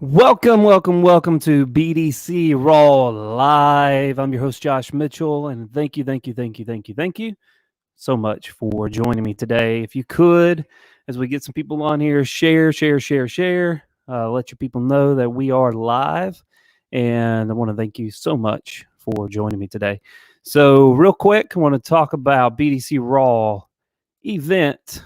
Welcome to BDC RAW Live. I'm your host, Josh Mitchell, and thank you so much for joining me today. If you could, as we get some people on here, share. Let your people know that we are live, and I want to thank you so much for joining me today. So real quick, I want to talk about BDC RAW event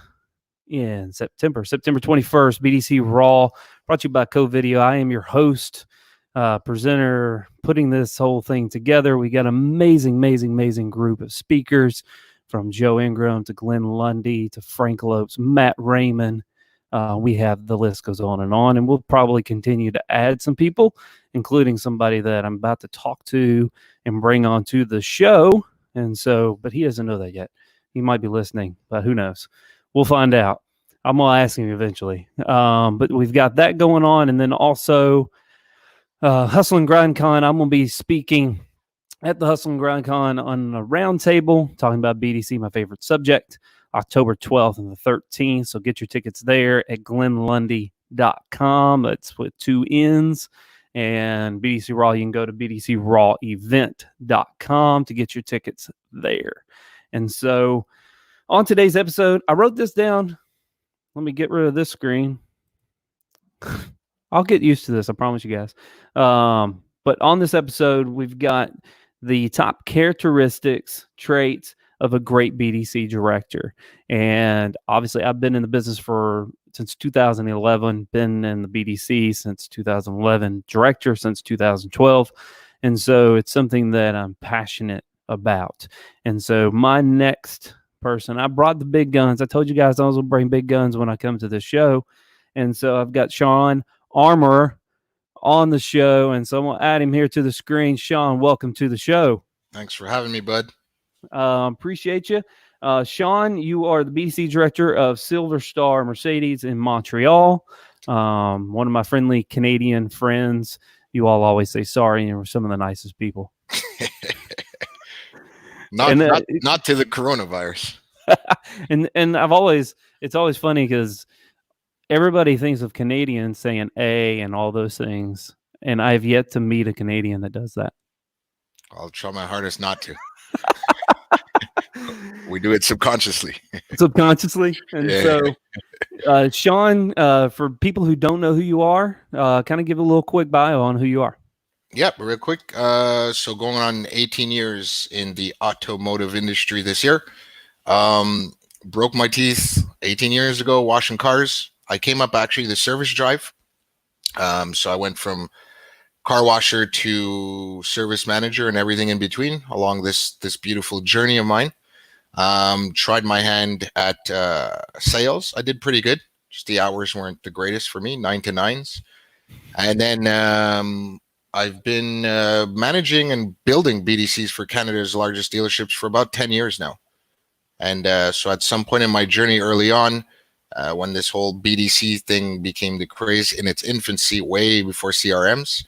in September 21st, BDC RAW, brought to you by Co-Video. I am your host, presenter, putting this whole thing together. We got an amazing group of speakers, from Joe Ingram to Glenn Lundy to Frank Lopes, Matt Raymond. We have, the list goes on, and we'll probably continue to add some people, including somebody that I'm about to talk to and bring on to the show. And so, but he doesn't know that yet. He might be listening, but who knows? We'll find out. I'm going to ask him eventually. But we've got that going on. And then also Hustle and Grind Con. I'm going to be speaking at the Hustle and Grind Con on a roundtable talking about BDC, my favorite subject, October 12th and the 13th. So get your tickets there at glennlundy.com. That's with 2 N's. And BDC Raw, you can go to bdcrawevent.com to get your tickets there. And so on today's episode, I wrote this down. Let me get rid of this screen. I'll get used to this, I promise you guys. But on this episode, we've got the top characteristics, traits of a great BDC director. And obviously, I've been in the business since 2011, been in the BDC since 2011, director since 2012. And so it's something that I'm passionate about. And so my next person, I brought the big guns. I told you guys I was going to bring big guns when I come to this show. And so I've got Shawn Armorer on the show. And so I'm going to add him here to the screen. Shawn, welcome to the show. Thanks for having me, bud. Appreciate you. Shawn, you are the BDC director of Silver Star Mercedes in Montreal. One of my friendly Canadian friends. You all always say sorry, and you're some of the nicest people. Not to the coronavirus. and it's always funny because everybody thinks of Canadians saying A and all those things, and I've yet to meet a Canadian that does that. I'll try my hardest not to. We do it subconsciously. And so Shawn, for people who don't know who you are, kind of give a little quick bio on who you are. Yep, real quick. So going on 18 years in the automotive industry this year. Broke my teeth 18 years ago washing cars. I came up actually the service drive. So I went from car washer to service manager and everything in between along this beautiful journey of mine. Tried my hand at sales. I did pretty good. Just the hours weren't the greatest for me, 9 to 9s. And then I've been managing and building BDCs for Canada's largest dealerships for about 10 years now. And so at some point in my journey early on, when this whole BDC thing became the craze in its infancy, way before CRMs,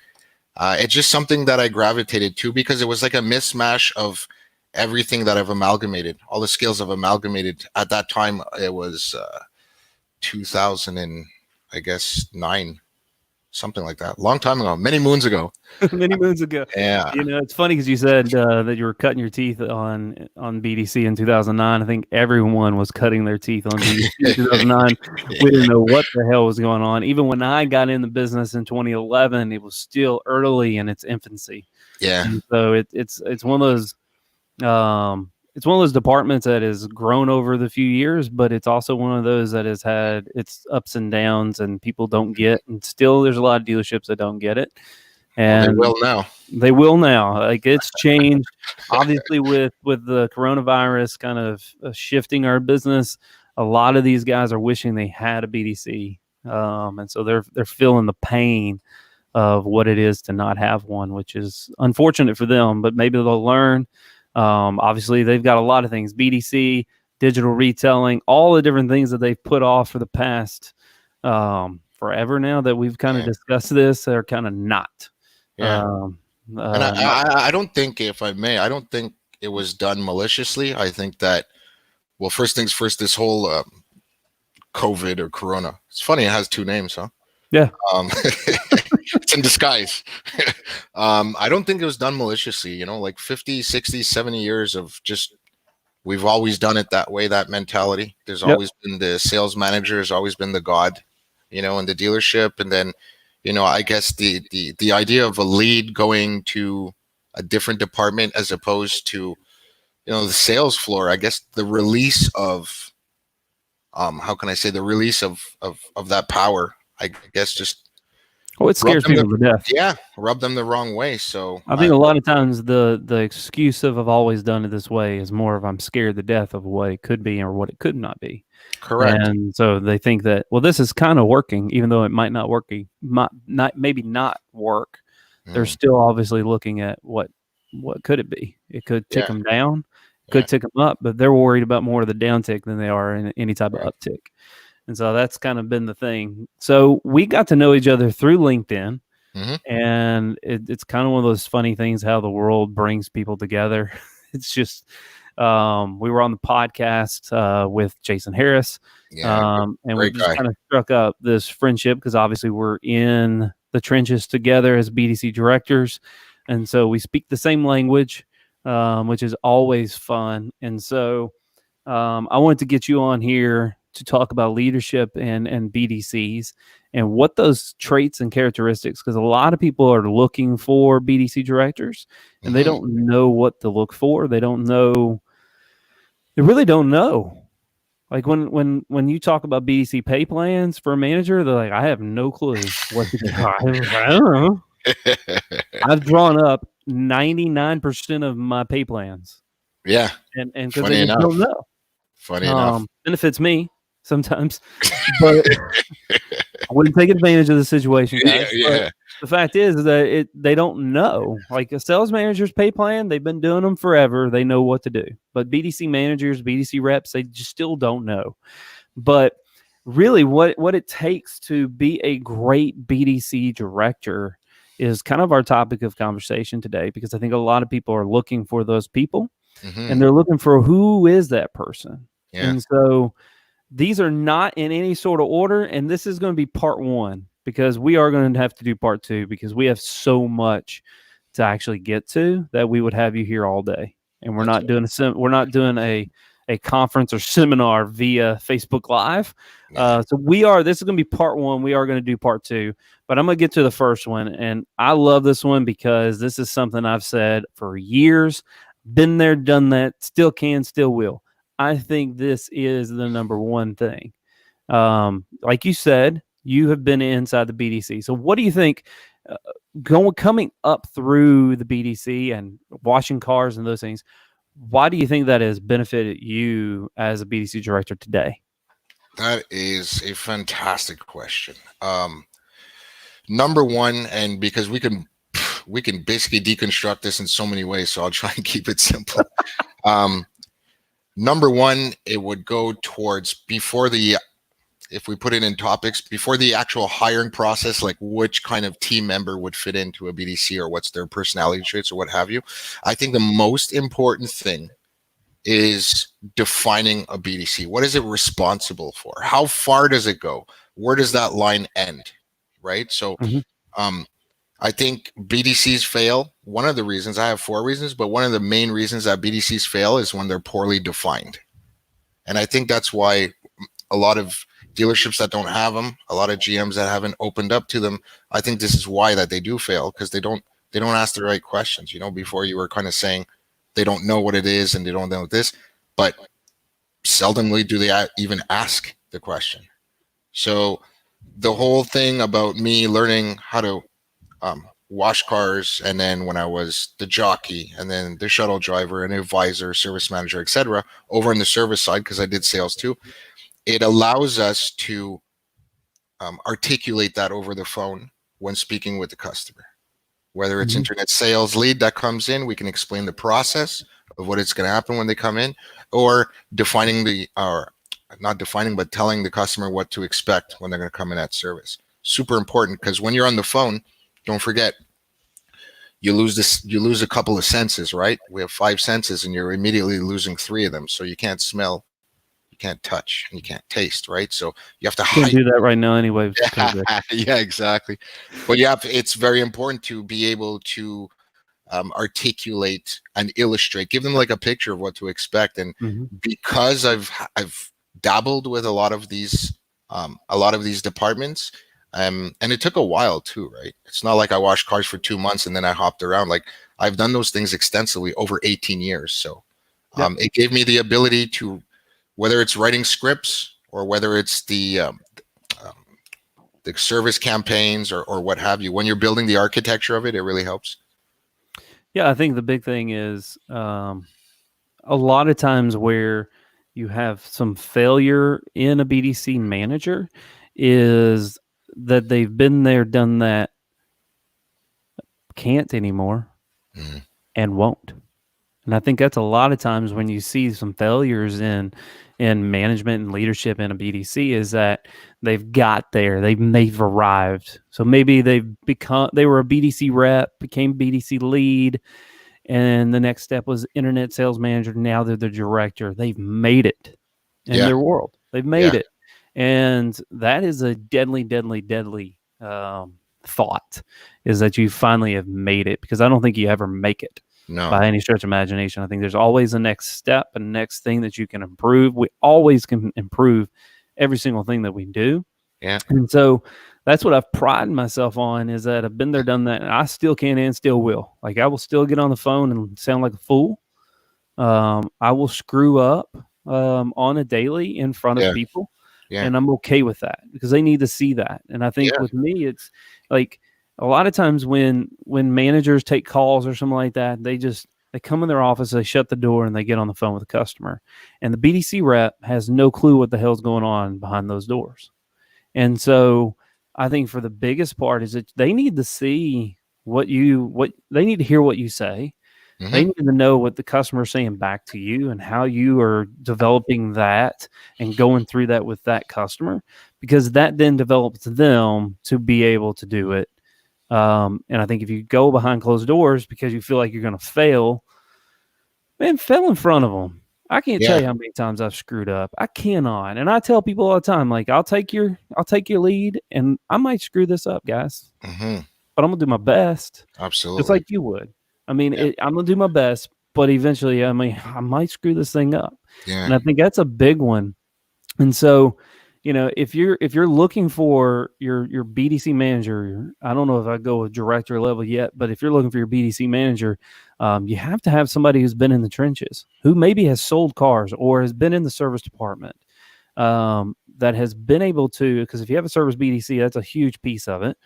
it's just something that I gravitated to because it was like a mismatch of everything that I've amalgamated, all the skills I've amalgamated. At that time, it was 2009. Something like that. Long time ago. Many moons ago. Yeah. You know, it's funny because you said that you were cutting your teeth on BDC in 2009. I think everyone was cutting their teeth on BDC in 2009. We didn't know what the hell was going on. Even when I got in the business in 2011, it was still early in its infancy. Yeah. And so it's one of those it's one of those departments that has grown over the few years, but it's also one of those that has had its ups and downs and people don't get, and still there's a lot of dealerships that don't get it. And they will now. Like, it's changed obviously with the coronavirus kind of shifting our business. A lot of these guys are wishing they had a BDC. And so they're feeling the pain of what it is to not have one, which is unfortunate for them, but maybe they'll learn. Obviously, they've got a lot of things, BDC, digital retailing, all the different things that they've put off for the past forever now that we've kind of discussed this. They're kind of not. And I don't think, if I may, I don't think it was done maliciously. I think that, well, first things first, this whole COVID or Corona. It's funny, it has two names, huh? Yeah. It's in disguise. I don't think it was done maliciously, you know, like 50, 60, 70 years of just, we've always done it that way, that mentality. There's Yep. always been the sales manager, has always been the god, you know, in the dealership. And then, you know, I guess the idea of a lead going to a different department as opposed to, you know, the sales floor, I guess the release of, how can I say, the release of that power, I guess just Oh, it scares people to death. Yeah, rub them the wrong way. So I think a lot of times the excuse of I've always done it this way is more of I'm scared to death of what it could be or what it could not be. correct. And so they think that, well, this is kind of working, even though it might not working, maybe not work. They're still obviously looking at what could it be? It could tick them down, could tick them up, but they're worried about more of the downtick than they are in any type of uptick. And so that's kind of been the thing. So we got to know each other through LinkedIn. And it's kind of one of those funny things how the world brings people together. It's just we were on the podcast with Jason Harris, and we just kind of struck up this friendship because obviously we're in the trenches together as BDC directors, and so we speak the same language, which is always fun. And so I wanted to get you on here to talk about leadership and BDCs and what those traits and characteristics, because a lot of people are looking for BDC directors and they don't know what to look for. They really don't know. Like when you talk about BDC pay plans for a manager, they're like, I have no clue what to do. I don't know. I've drawn up 99% of my pay plans. Yeah. And because they just don't know. Funny enough. Benefits me sometimes, but I wouldn't take advantage of the situation, guys. Yeah. The fact is that they don't know. Like a sales manager's pay plan, they've been doing them forever. They know what to do. But BDC managers, BDC reps, they just still don't know. But really what it takes to be a great BDC director is kind of our topic of conversation today, because I think a lot of people are looking for those people and they're looking for who is that person. And so these are not in any sort of order. And this is going to be part one, because we are going to have to do part two, because we have so much to actually get to that we would have you here all day. And we're not doing a conference or seminar via Facebook Live. So this is going to be part one. We are going to do part two, but I'm going to get to the first one. And I love this one because this is something I've said for years, been there, done that, still can, still will. I think this is the number one thing. Like you said, you have been inside the BDC. So what do you think coming up through the BDC and washing cars and those things, why do you think that has benefited you as a BDC director today? That is a fantastic question. Number one, and because we can basically deconstruct this in so many ways, so I'll try and keep it simple. Number one, it would go towards if we put it in topics, before the actual hiring process, like which kind of team member would fit into a BDC or what's their personality traits or what have you. I think the most important thing is defining a BDC. What is it responsible for? How far does it go? Where does that line end? Right? So I think BDCs fail. One of the reasons, I have 4 reasons, but one of the main reasons that BDCs fail is when they're poorly defined. And I think that's why a lot of dealerships that don't have them, a lot of GMs that haven't opened up to them, I think this is why that they do fail, because they don't ask the right questions. You know, before you were kind of saying they don't know what it is and they don't know this, but seldomly do they even ask the question. So the whole thing about me learning how to wash cars, and then when I was the jockey and then the shuttle driver and advisor, service manager, etc., over on the service side, because I did sales too, it allows us to articulate that over the phone when speaking with the customer. Whether it's internet sales lead that comes in, we can explain the process of what it's going to happen when they come in, or telling the customer what to expect when they're going to come in at service. Super important, because when you're on the phone, don't forget, you lose a couple of senses, right? We have 5 senses and you're immediately losing 3 of them. So you can't smell, you can't touch, and you can't taste, right? So you have to Can't do that right now anyway with Yeah, COVID. yeah, exactly. But it's very important to be able to articulate and illustrate, give them like a picture of what to expect. And because I've dabbled with a lot of these departments, and it took a while too, right? It's not like I washed cars for 2 months and then I hopped around. Like, I've done those things extensively over 18 years. So it gave me the ability to, whether it's writing scripts or whether it's the service campaigns or what have you, when you're building the architecture of it, it really helps. Yeah, I think the big thing is a lot of times where you have some failure in a BDC manager is that they've been there, done that, can't anymore, and won't. And I think that's a lot of times when you see some failures in management and leadership in a BDC, is that they've got there, they've arrived. So maybe they were a BDC rep, became BDC lead, and the next step was internet sales manager. Now they're the director. They've made it in their world. They've made it. And that is a deadly, deadly, deadly thought, is that you finally have made it, because I don't think you ever make it. No. By any stretch of imagination. I think there's always a next step, a next thing that you can improve. We always can improve every single thing that we do. Yeah. And so that's what I've prided myself on, is that I've been there, done that, and I still can and still will. Like, I will still get on the phone and sound like a fool. I will screw up on a daily in front of people. Yeah. And I'm okay with that, because they need to see that. And I think with me, it's like, a lot of times when managers take calls or something like that, they come in their office, they shut the door, and they get on the phone with a customer. And the BDC rep has no clue what the hell's going on behind those doors. And so I think for the biggest part is that they need to see what they need to hear what you say. They need to know what the customer is saying back to you, and how you are developing that and going through that with that customer, because that then develops them to be able to do it. And I think if you go behind closed doors because you feel like you're going to fail, man, fail in front of them. I can't tell you how many times I've screwed up. I cannot. And I tell people all the time, like, I'll take your lead, and I might screw this up, guys, but I'm going to do my best. Absolutely. Just like you would. I mean, I'm going to do my best, but eventually, I mean, I might screw this thing up. Yeah. And I think that's a big one. And so, you know, if you're looking for your BDC manager, I don't know if I go with director level yet, but if you're looking for your BDC manager, you have to have somebody who's been in the trenches, who maybe has sold cars or has been in the service department, that has been able to, because if you have a service BDC, that's a huge piece of it.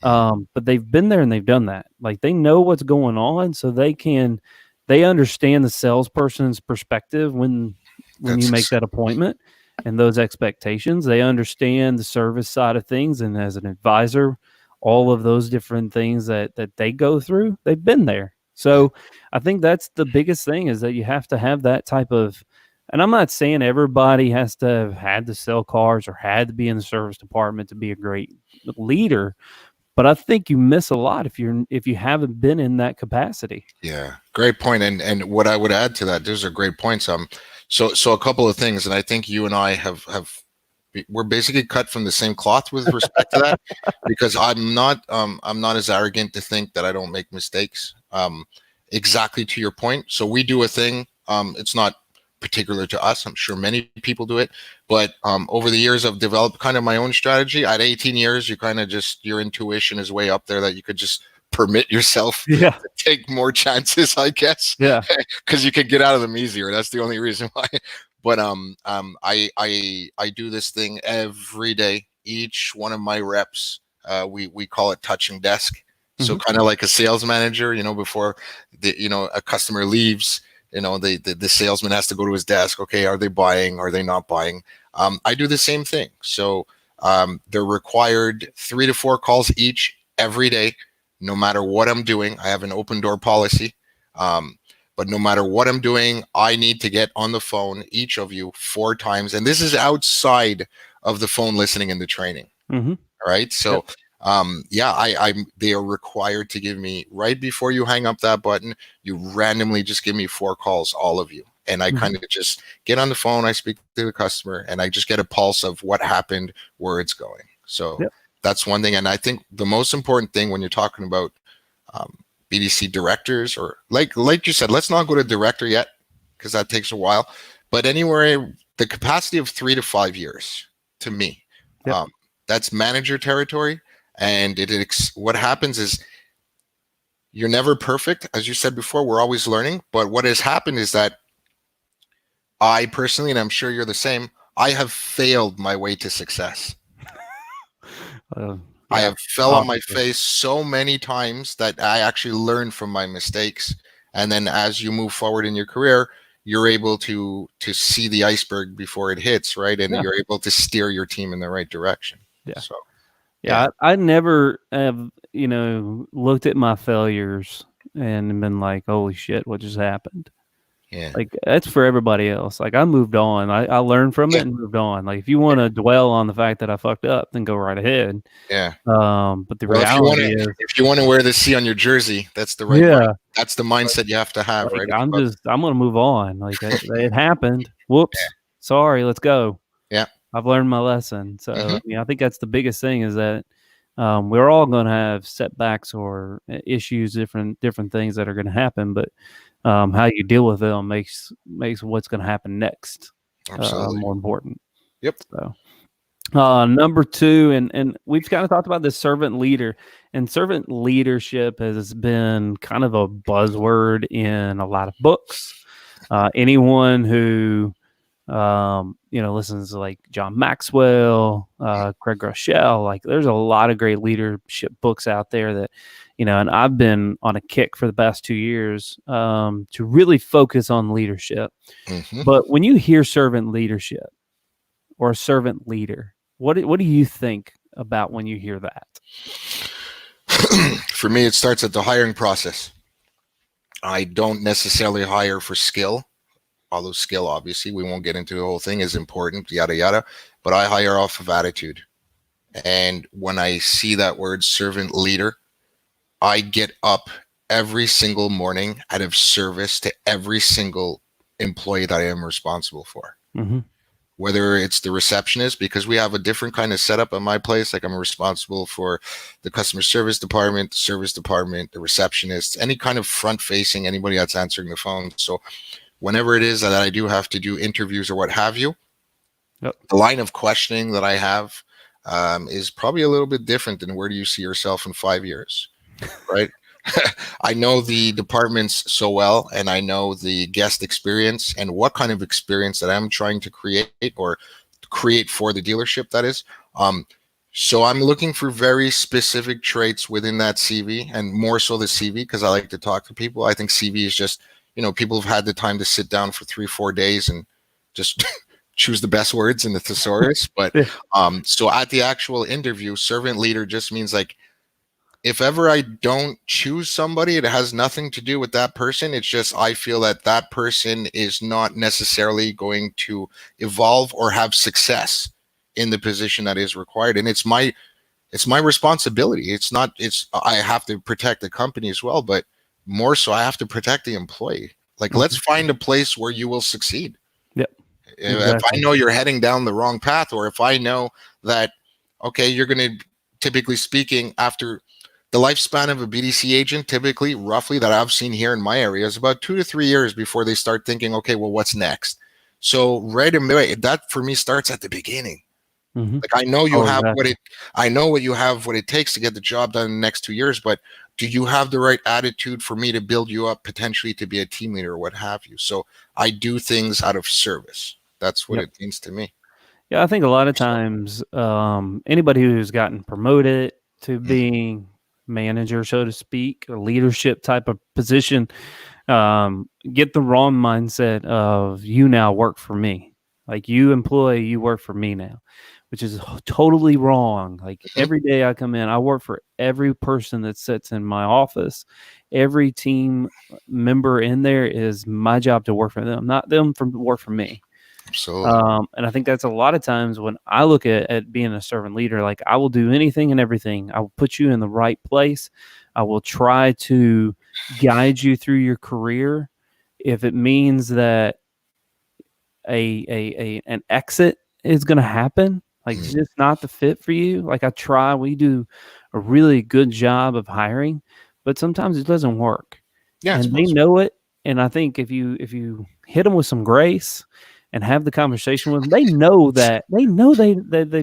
But they've been there and they've done that. Like, they know what's going on, so they understand the salesperson's perspective when you make that appointment. And those expectations, they understand the service side of things, and as an advisor, all of those different things that they go through, they've been there. So I think that's the biggest thing, is that you have to have that type of, and I'm not saying everybody has to have had to sell cars or had to be in the service department to be a great leader, but I think you miss a lot if you haven't been in that capacity. Yeah, great point. And what I would add to that, those are great points. So a couple of things, and I think you and I we're basically cut from the same cloth with respect to that, because I'm not as arrogant to think that I don't make mistakes. Exactly to your point. So we do a thing. It's not particular to us. I'm sure many people do it, but over the years I've developed kind of my own strategy. At 18 years, you kind of your intuition is way up there that you could just permit yourself to take more chances, I guess. Yeah. Because you can get out of them easier. That's the only reason why. But I do this thing every day. Each one of my reps, we call it touching desk. So kind of like a sales manager, you know, before a customer leaves, you know, the salesman has to go to his desk. Okay, are they buying? Are they not buying? I do the same thing. So they're required 3 to 4 calls each every day. No matter what I'm doing, I have an open door policy. But no matter what I'm doing, I need to get on the phone, each of you, 4 times. And this is outside of the phone listening and the training. All right. So, they are required to give me, right before you hang up that button, you randomly just give me 4 calls, all of you. And I kind of just get on the phone, I speak to the customer, and I just get a pulse of what happened, where it's going. So that's one thing. And I think the most important thing when you're talking about BDC directors, or like you said, let's not go to director yet, because that takes a while. But anywhere, the capacity of 3 to 5 years, to me, that's manager territory. And what happens is, you're never perfect. As you said before, we're always learning. But what has happened is that I personally, and I'm sure you're the same, I have failed my way to success. I have fell on my face so many times that I actually learned from my mistakes. And then as you move forward in your career, you're able to see the iceberg before it hits, right? And you're able to steer your team in the right direction. So, I never have, looked at my failures and been like, holy shit, what just happened? Like, that's for everybody else. Like, I moved on. I learned from it and moved on. Like, if you want to dwell on the fact that I fucked up, then go right ahead. But the reality is, if you want to wear the C on your jersey, that's the right that's the mindset you have to have, like, right? I'm going to move on. Like, it happened. Whoops. Sorry. Let's go. I've learned my lesson. So, I think that's the biggest thing, is that we're all going to have setbacks or issues, different things that are going to happen, but how you deal with them makes what's going to happen next more important. So, number 2, and we've kind of talked about this servant leader, and servant leadership has been kind of a buzzword in a lot of books. Anyone who listens to like John Maxwell, Craig Rochelle, like there's a lot of great leadership books out there that, and I've been on a kick for the past 2 years to really focus on leadership. But when you hear servant leadership or a servant leader, what do you think about when you hear that? For me, it starts at the hiring process. I don't necessarily hire for skill. Although skill, obviously, we won't get into the whole thing, is important, yada, yada. But I hire off of attitude. And when I see that word servant leader, I get up every single morning out of service to every single employee that I am responsible for. Whether it's the receptionist, because we have a different kind of setup at my place. Like, I'm responsible for the customer service department, the service department, the receptionist, any kind of front facing, anybody that's answering the phone. So whenever it is that I do have to do interviews or what have you, the line of questioning that I have is probably a little bit different than where do you see yourself in 5 years, right? I know the departments so well, and I know the guest experience and what kind of experience that I'm trying to create or create for the dealership, that is. So I'm looking for very specific traits within that CV, and more so the CV, because I like to talk to people. I think CV is just, people have had the time to sit down for 3-4 days and just choose the best words in the thesaurus. But so at the actual interview, servant leader just means like, if ever I don't choose somebody, it has nothing to do with that person. It's just I feel that that person is not necessarily going to evolve or have success in the position that is required. And it's my responsibility. I have to protect the company as well, but more so I have to protect the employee. Like, let's find a place where you will succeed. If I know you're heading down the wrong path, or if I know that, okay, you're going to, typically speaking, after the lifespan of a BDC agent, typically, roughly, that I've seen here in my area, is about 2 to 3 years before they start thinking, okay, well, what's next? So right away, that for me starts at the beginning. Like, I know you have what it takes to get the job done in the next 2 years, but do you have the right attitude for me to build you up potentially to be a team leader or what have you? So I do things out of service. That's what it means to me. Yeah, I think a lot of times anybody who's gotten promoted to being manager, so to speak, a leadership type of position, get the wrong mindset of, you now work for me. Like, you employee, you work for me now, which is totally wrong. Like, every day I come in, I work for every person that sits in my office. Every team member in there is my job to work for them, not them to work for me. Absolutely. And I think that's a lot of times when I look at being a servant leader, like, I will do anything and everything. I will put you in the right place. I will try to guide you through your career. If it means that an exit is going to happen. Like it's just not the fit for you. Like we do a really good job of hiring, but sometimes it doesn't work. Yeah, And they know it. And I think if you hit them with some grace and have the conversation with them, they know they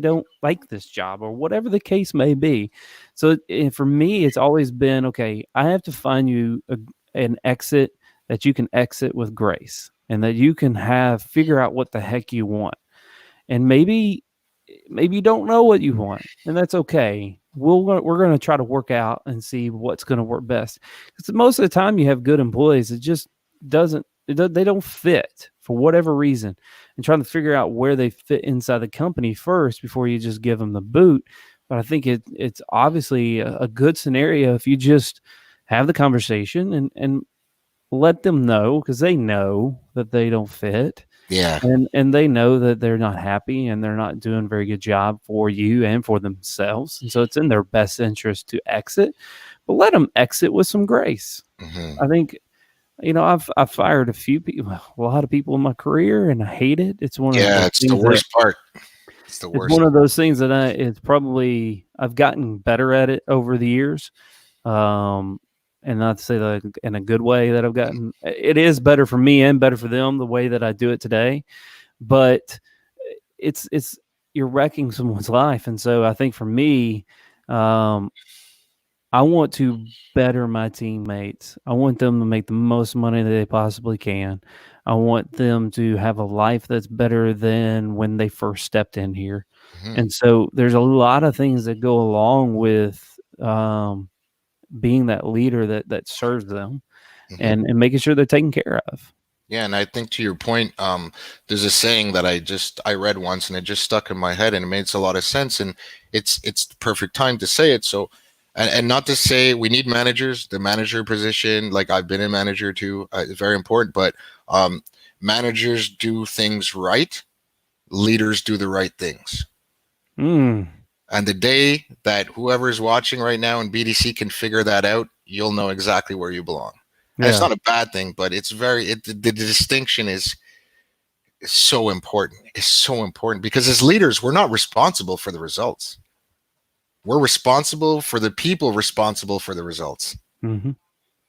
don't like this job or whatever the case may be. So for me, it's always been, okay, I have to find you an exit that you can exit with grace and that you can figure out what the heck you want. And maybe you don't know what you want, and that's okay. We're going to try to work out and see what's going to work best. Because most of the time you have good employees, it just they don't fit for whatever reason, and trying to figure out where they fit inside the company first before you just give them the boot. But I think it's obviously a good scenario if you just have the conversation and let them know, because they know that they don't fit. Yeah. And they know that they're not happy and they're not doing a very good job for you and for themselves. And so it's in their best interest to exit, but let them exit with some grace. I think, I've fired a lot of people in my career, and I hate it. It's one of it's the worst part. It's the worst. It's one of those things that I've gotten better at it over the years. And not to say that in a good way that I've gotten, it is better for me and better for them the way that I do it today, but you're wrecking someone's life. And so I think for me, I want to better my teammates. I want them to make the most money that they possibly can. I want them to have a life that's better than when they first stepped in here. And so there's a lot of things that go along with, being that leader that serves them and making sure they're taken care of. Yeah. And I think to your point, there's a saying that I read once and it just stuck in my head and it makes a lot of sense. And it's the perfect time to say it. So, and not to say we need managers, the manager position, like I've been a manager too, is very important, but managers do things right. Leaders do the right things. And the day that whoever is watching right now in BDC can figure that out, you'll know exactly where you belong. And it's not a bad thing, but the distinction is so important. It's so important because as leaders, we're not responsible for the results. We're responsible for the people responsible for the results.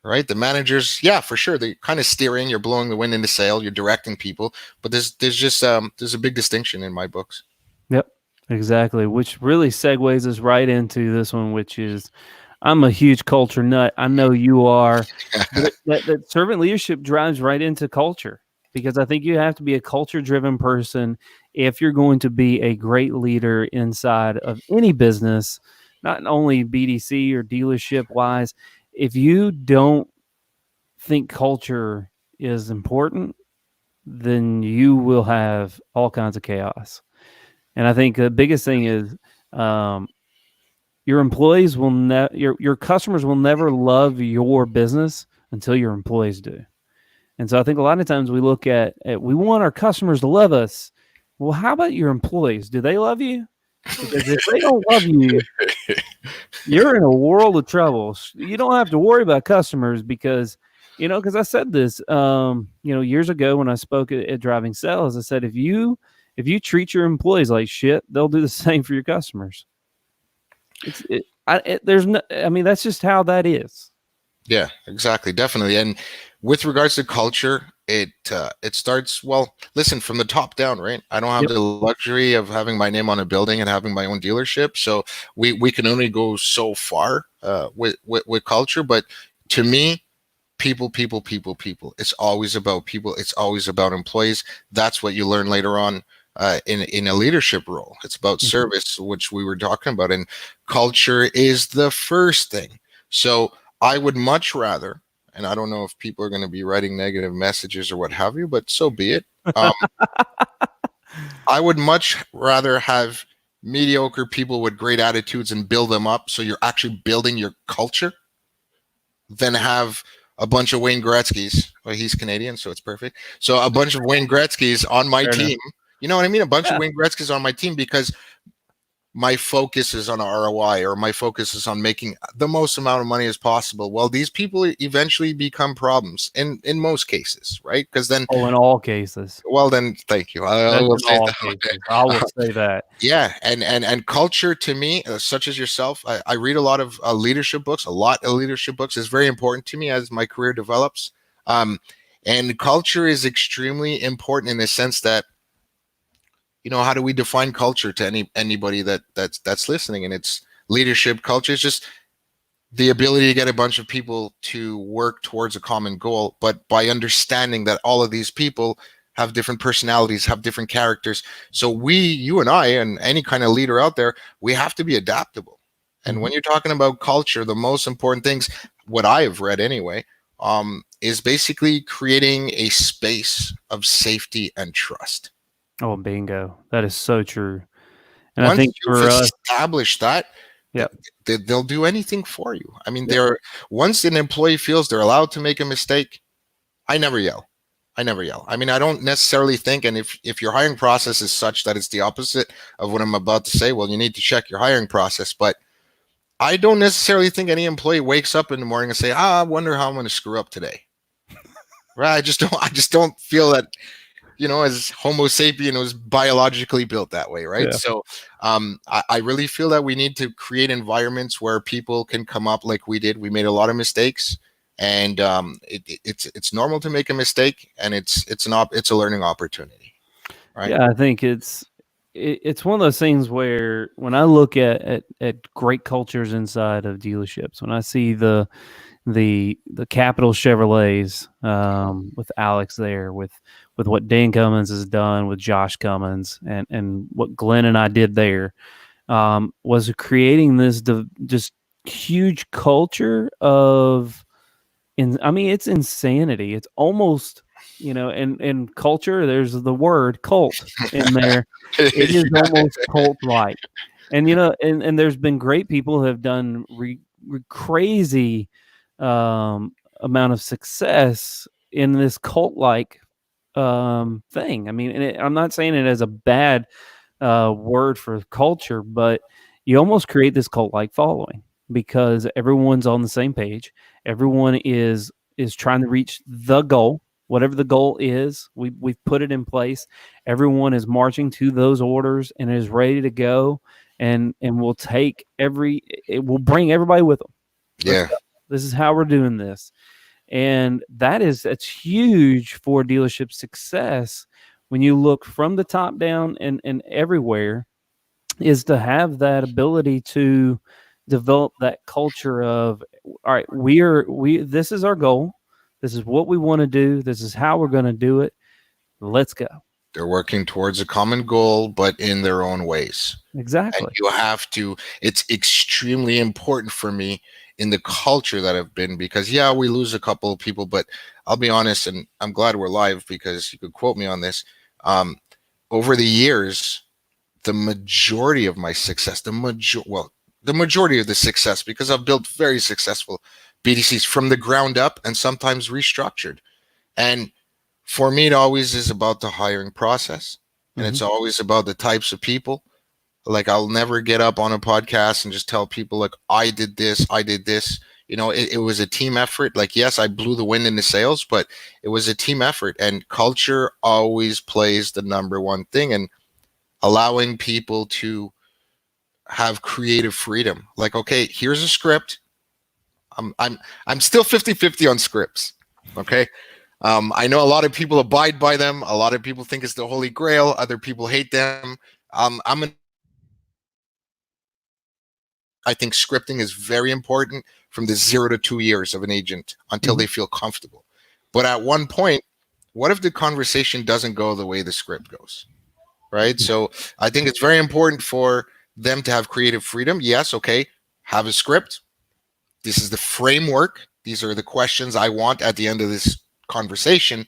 Right? The managers, yeah, for sure. They kind of steering, you're blowing the wind in the sail, you're directing people, but there's just there's a big distinction in my books. Yep. Exactly, which really segues us right into this one, which is, I'm a huge culture nut. I know you are. that servant leadership drives right into culture, because I think you have to be a culture-driven person if you're going to be a great leader inside of any business, not only BDC or dealership-wise. If you don't think culture is important, then you will have all kinds of chaos. And I think the biggest thing is your employees will your customers will never love your business until your employees do. And so I think a lot of times we look at we want our customers to love us. Well, how about your employees? Do they love you? Because if they don't love you, you're in a world of trouble. You don't have to worry about customers because I said this, years ago when I spoke at Driving Sales, I said, if you treat your employees like shit, they'll do the same for your customers. That's just how that is. Yeah, exactly. Definitely. And with regards to culture, it starts, well, listen, from the top down, right? I don't have the luxury of having my name on a building and having my own dealership. So we can only go so far with culture. But to me, people. It's always about people. It's always about employees. That's what you learn later on in a leadership role. It's about service, which we were talking about, and culture is the first thing. So I would much rather, and I don't know if people are going to be writing negative messages or what have you, but so be it. I would much rather have mediocre people with great attitudes and build them up so you're actually building your culture than have a bunch of Wayne Gretzky's. Well, he's Canadian, so it's perfect. So a bunch of Wayne Gretzky's on my team. You know what I mean? A bunch of Wayne Gretzky's on my team, because my focus is on ROI, or my focus is on making the most amount of money as possible. Well, these people eventually become problems in most cases, right? Because then, in all cases. well, then, thank you. I That's will in say all that. cases. I will say that. Yeah, and culture to me, such as yourself, I read a lot of leadership books. A lot of leadership books is very important to me as my career develops. And culture is extremely important in the sense that, how do we define culture to anybody that's listening? And it's leadership culture is just the ability to get a bunch of people to work towards a common goal, but by understanding that all of these people have different personalities, have different characters. So you and I, and any kind of leader out there, we have to be adaptable. And when you're talking about culture, the most important things, what I have read anyway, is basically creating a space of safety and trust. Oh, bingo. That is so true. And Once I think you've for us, established that, yeah, they'll do anything for you. I mean, Yep. once an employee feels they're allowed to make a mistake, I never yell. I mean, I don't necessarily think, and if your hiring process is such that it's the opposite of what I'm about to say, well, you need to check your hiring process. But I don't necessarily think any employee wakes up in the morning and say, I wonder how I'm going to screw up today. Right? I just don't feel that, as Homo sapien was biologically built that way, right? Yeah. So I really feel that we need to create environments where people can come up like we did. We made a lot of mistakes, and it's normal to make a mistake, and it's a learning opportunity, right? Yeah, I think it's one of those things where when I look at great cultures inside of dealerships, when I see the Capital Chevrolets with Alex there, with what Dan Cummins has done with Josh Cummins, and what Glenn and I did there, was creating this just huge culture of, I mean, it's insanity. It's almost, in culture, there's the word cult in there. It is almost cult-like. And, and there's been great people who have done crazy amount of success in this cult-like thing. I mean, and I'm not saying it as a bad word for culture, but you almost create this cult-like following because everyone's on the same page. Everyone is trying to reach the goal, whatever the goal is. We've put it in place. Everyone is marching to those orders and is ready to go. And we'll we'll bring everybody with them. Yeah. This is how we're doing this. And that's huge for dealership success when you look from the top down and everywhere, is to have that ability to develop that culture of, all right, this is our goal. This is what we want to do. This is how we're going to do it. Let's go. They're working towards a common goal, but in their own ways. Exactly. And you have to, it's extremely important for me in the culture that I've been, because we lose a couple of people, but I'll be honest, and I'm glad we're live because you could quote me on this. Over the years, the majority of my success, the majority of the success, because I've built very successful BDCs from the ground up and sometimes restructured. And for me, it always is about the hiring process, and it's always about the types of people. Like, I'll never get up on a podcast and just tell people, like, I did this. It was a team effort. Like, yes, I blew the wind in the sails, but it was a team effort, and culture always plays the number one thing, and allowing people to have creative freedom. Like, okay, here's a script. I'm still 50-50 on scripts. Okay. I know a lot of people abide by them. A lot of people think it's the holy grail. Other people hate them. I think scripting is very important from the 0 to 2 years of an agent until they feel comfortable. But at one point, what if the conversation doesn't go the way the script goes? Right? So I think it's very important for them to have creative freedom. Yes, okay, have a script. This is the framework. These are the questions I want at the end of this conversation.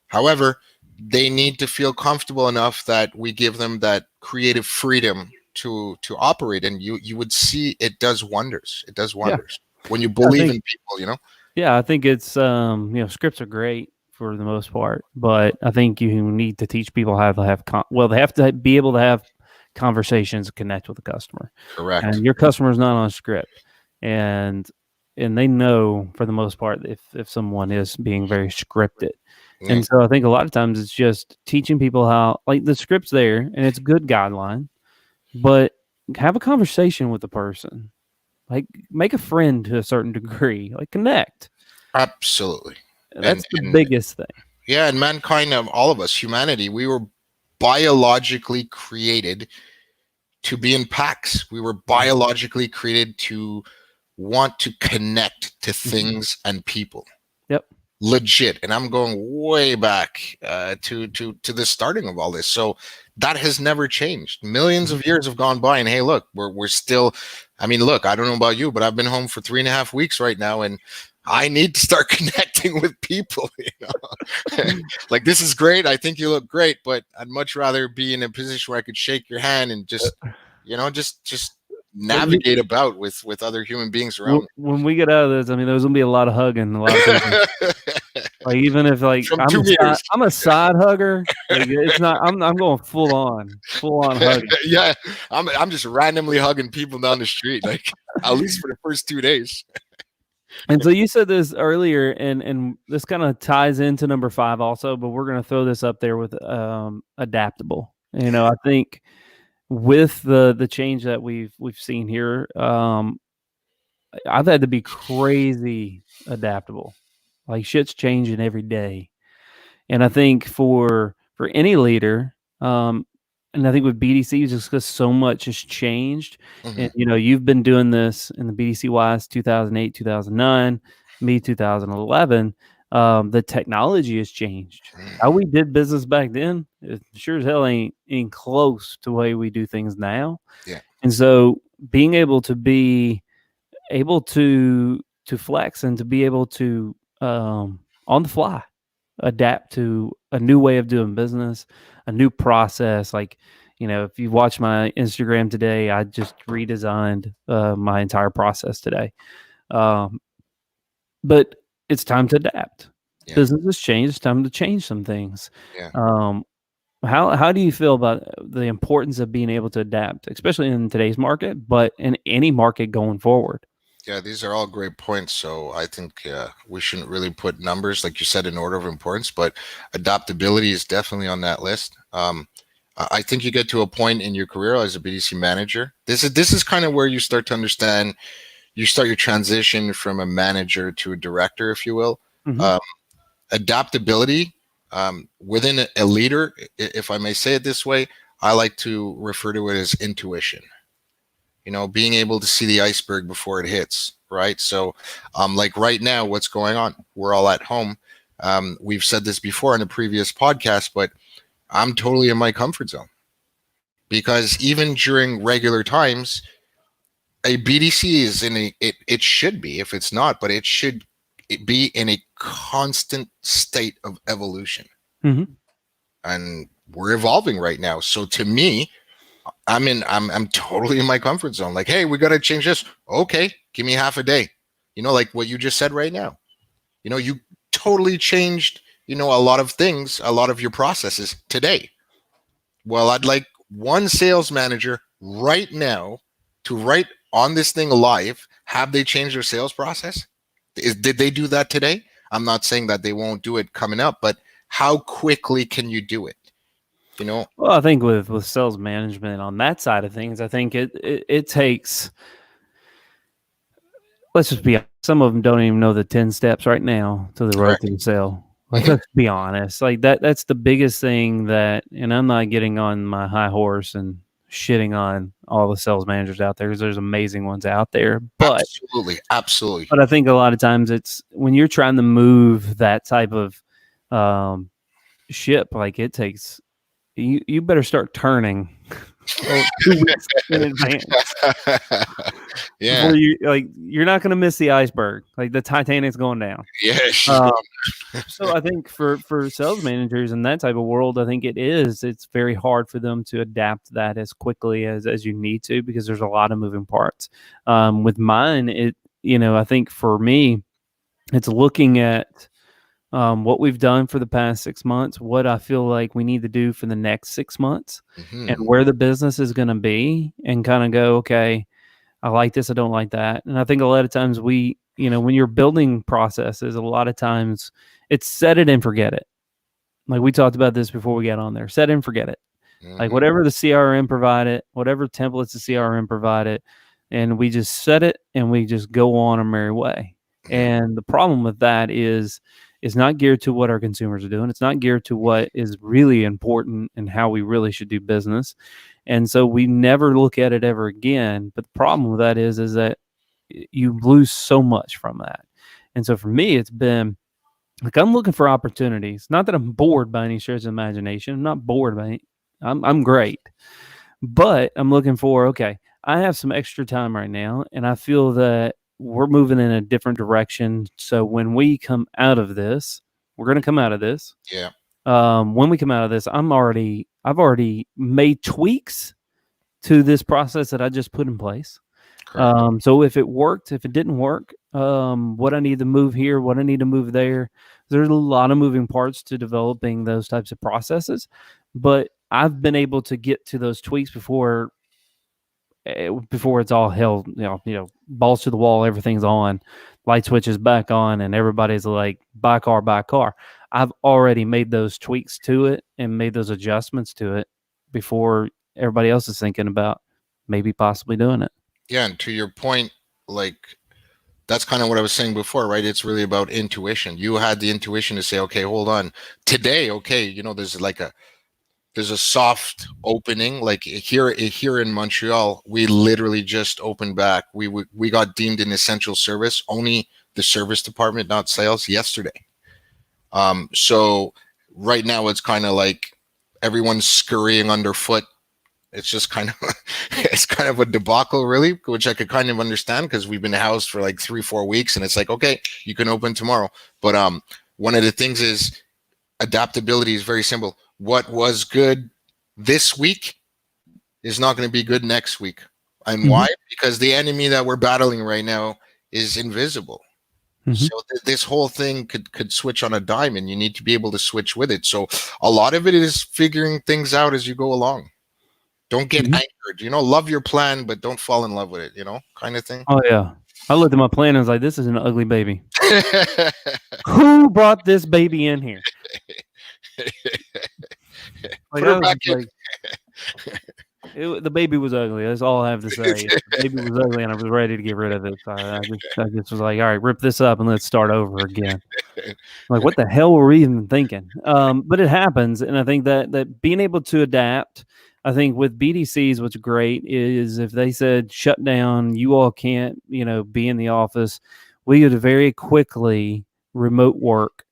However, they need to feel comfortable enough that we give them that creative freedom to operate, and you would see it does wonders. It does wonders when you believe in people. Yeah, I think it's scripts are great for the most part, but I think you need to teach people how to have they have to be able to have conversations connect with the customer. Correct. And your customer is not on script, and they know for the most part if someone is being very scripted. Yeah. And so I think a lot of times it's just teaching people how, like, the script's there and it's a good guideline, but have a conversation with the person, like make a friend to a certain degree, like connect. Absolutely. That's the biggest thing. Yeah, and mankind, all of us, humanity, we were biologically created to be in packs. We were biologically created to want to connect to things and people. Yep. Legit. And I'm going way back to the starting of all this. So that has never changed. Millions of years have gone by, and hey, look, we're still, I mean, look, I don't know about you, but I've been home for 3.5 weeks right now, and I need to start connecting with people, you know. Like, this is great. I think you look great, but I'd much rather be in a position where I could shake your hand and just, you know, just navigate about with other human beings around me. When we get out of this, I mean, there's gonna be a lot of hugging, a lot of people. Like, even if, like, I'm a side hugger, like, it's not. I'm going full on hugging. Yeah, I'm just randomly hugging people down the street, like, at least for the first 2 days. And so you said this earlier, and this kind of ties into number 5 also, but we're going to throw this up there with adaptable. You know, I think with the change that we've seen here, I've had to be crazy adaptable. Like, shit's changing every day. And I think for any leader, and I think with BDCs, just because so much has changed, and you know, you've been doing this in the BDC wise 2008, 2009, me 2011. The technology has changed. How we did business back then, it sure as hell ain't close to the way we do things now. Yeah. And so being able to be able to flex and to be able to on the fly adapt to a new way of doing business, a new process. Like, you know, if you watch my Instagram today, I just redesigned my entire process today. But it's time to adapt. Yeah. Business has changed. It's time to change some things. Yeah. How do you feel about the importance of being able to adapt, especially in today's market, but in any market going forward? Yeah, these are all great points. So I think we shouldn't really put numbers, like you said, in order of importance, but adaptability is definitely on that list. I think you get to a point in your career as a BDC manager. This is kind of where you start to understand. You start your transition from a manager to a director, if you will. Adaptability within a leader, if I may say it this way, I like to refer to it as intuition. You know, being able to see the iceberg before it hits, right? So, like right now, what's going on? We're all at home. We've said this before in a previous podcast, but I'm totally in my comfort zone, because even during regular times, a BDC is it should be, if it's not, but it should be in a constant state of evolution. And we're evolving right now. So to me, I'm totally in my comfort zone. Like, hey, we got to change this. Okay, give me half a day. You know, like what you just said right now. You know, you totally changed, you know, a lot of things, a lot of your processes today. Well, I'd like one sales manager right now to write on this thing live. Have they changed their sales process? Did they do that today? I'm not saying that they won't do it coming up, but how quickly can you do it? You know? Well, I think with sales management on that side of things, I think it takes, let's just be honest, some of them don't even know the 10 steps right now to the road to the sale. Like, let's be honest. Like, that's the biggest thing that, and I'm not getting on my high horse and shitting on all the sales managers out there, because there's amazing ones out there. But absolutely. But I think a lot of times it's when you're trying to move that type of ship, like, it takes, you better start turning 2 weeks in advance. Yeah. You're not going to miss the iceberg. Like, the Titanic's going down. Yeah. So I think for sales managers in that type of world, I think it's very hard for them to adapt that as quickly as you need to, because there's a lot of moving parts. With mine, I think for me, it's looking at what we've done for the past 6 months, what I feel like we need to do for the next 6 months, and where the business is going to be, and kind of go, okay, I like this, I don't like that. And I think a lot of times when you're building processes, a lot of times it's set it and forget it. Like we talked about this before we got on there, set it and forget it. Like whatever the CRM provided, whatever templates the CRM provided, and we just set it and we just go on our merry way. And the problem with that is it's not geared to what our consumers are doing. It's not geared to what is really important and how we really should do business. And so we never look at it ever again. But the problem with that is that you lose so much from that. And so for me, it's been like I'm looking for opportunities. Not that I'm bored by any stretch of imagination. I'm not bored by it. I'm great. But I'm looking for, okay, I have some extra time right now, and I feel that we're moving in a different direction. So when we come out of this, we're going to come out of this. Yeah. When we come out of this, I've already made tweaks to this process that I just put in place. So if it worked, if it didn't work, what I need to move here, what I need to move there, there's a lot of moving parts to developing those types of processes, but I've been able to get to those tweaks before it's all hell, balls to the wall, everything's on, light switches back on, and everybody's like, buy car. I've already made those tweaks to it and made those adjustments to it before everybody else is thinking about maybe possibly doing it. Yeah, and to your point, like that's kind of what I was saying before, right? It's really about intuition. You had the intuition to say, okay, hold on. Today, okay, there's a soft opening. Like here in Montreal, we literally just opened back. We got deemed an essential service, only the service department, not sales, yesterday. So right now it's kind of like everyone's scurrying underfoot. It's just kind of a debacle, really, which I could kind of understand because we've been housed for like 3-4 weeks, and it's like, okay, you can open tomorrow. But one of the things is adaptability is very simple. What was good this week is not going to be good next week. And why? Because the enemy that we're battling right now is invisible. So this whole thing could switch on a dime, and you need to be able to switch with it. So a lot of it is figuring things out as you go along. Don't get anchored, love your plan, but don't fall in love with it, kind of thing. Oh, yeah. I looked at my plan and was like, this is an ugly baby. Who brought this baby in here? Put her back in. The baby was ugly. That's all I have to say. The baby was ugly, and I was ready to get rid of it. So I just was like, all right, rip this up and let's start over again. Like, what the hell were we even thinking? But it happens, and I think that being able to adapt, I think with BDCs, what's great is if they said shut down, you all can't, be in the office, we could very quickly remote work